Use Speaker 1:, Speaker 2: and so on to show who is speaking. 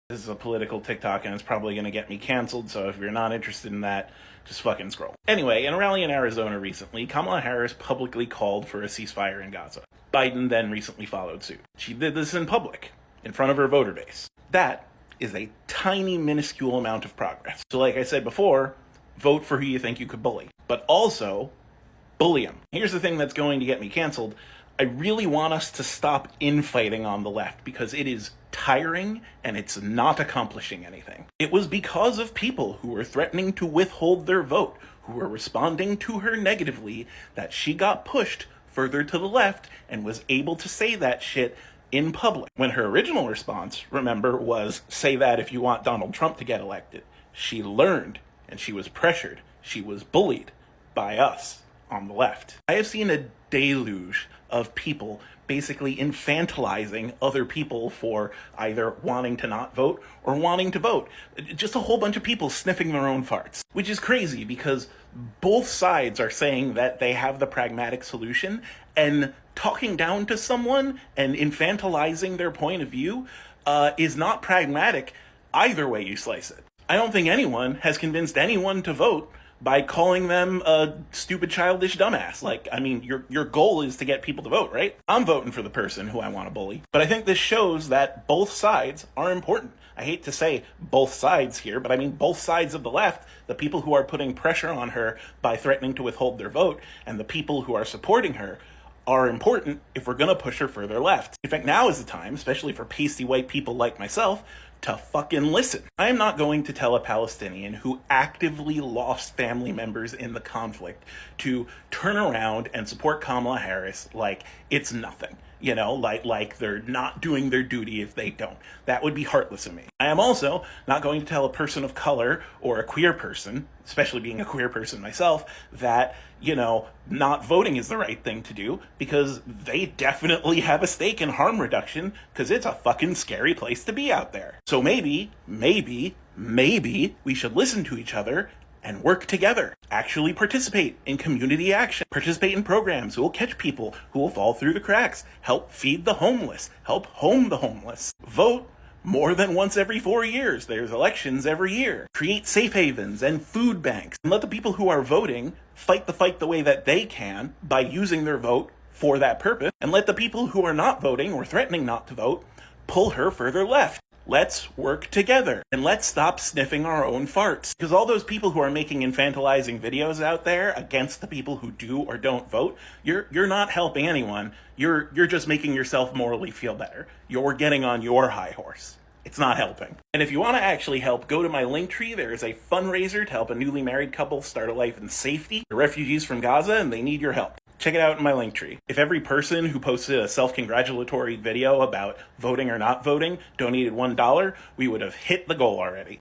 Speaker 1: This is a political TikTok and it's probably going to get me canceled, so if you're not interested in that, just fucking scroll. Anyway, in a rally in Arizona recently, Kamala Harris publicly called for a ceasefire in Gaza. Biden then recently followed suit. She did this in public, in front of her voter base. That is a tiny, minuscule amount of progress. So like I said before, vote for who you think you could bully. But also, bully them. Here's the thing that's going to get me canceled. I really want us to stop infighting on the left because it is tiring and it's not accomplishing anything. It was because of people who were threatening to withhold their vote, who were responding to her negatively, that she got pushed further to the left and was able to say that shit in public. When her original response, remember, was say that if you want Donald Trump to get elected. She learned and she was pressured. She was bullied by us on the left. I have seen a deluge of people basically infantilizing other people for either wanting to not vote or wanting to vote. Just a whole bunch of people sniffing their own farts, which is crazy because both sides are saying that they have the pragmatic solution, and talking down to someone and infantilizing their point of view is not pragmatic either way you slice it. I don't think anyone has convinced anyone to vote by calling them a stupid, childish dumbass. Like, I mean, your goal is to get people to vote, right? I'm voting for the person who I want to bully. But I think this shows that both sides are important. I hate to say both sides here, but I mean both sides of the left, the people who are putting pressure on her by threatening to withhold their vote, and the people who are supporting her, are important if we're gonna push her further left. In fact, now is the time, especially for pasty white people like myself, to fucking listen. I am not going to tell a Palestinian who actively lost family members in the conflict to turn around and support Kamala Harris like it's nothing. You know, like they're not doing their duty if they don't. That would be heartless of me. I am also not going to tell a person of color or a queer person, especially being a queer person myself, that, you know, not voting is the right thing to do, because they definitely have a stake in harm reduction, because it's a fucking scary place to be out there. So maybe we should listen to each other and work together. Actually participate in community action. Participate in programs who will catch people who will fall through the cracks. Help feed the homeless. Help home the homeless. Vote more than once every 4 years. There's elections every year. Create safe havens and food banks. And let the people who are voting fight the fight the way that they can by using their vote for that purpose. And let the people who are not voting or threatening not to vote pull her further left. Let's work together and let's stop sniffing our own farts. Because all those people who are making infantilizing videos out there against the people who do or don't vote, you're not helping anyone. You're just making yourself morally feel better. You're getting on your high horse. It's not helping. And if you want to actually help, go to my Linktree. There is a fundraiser to help a newly married couple start a life in safety. They're refugees from Gaza and they need your help. Check it out in my Linktree. If every person who posted a self-congratulatory video about voting or not voting donated $1, we would have hit the goal already.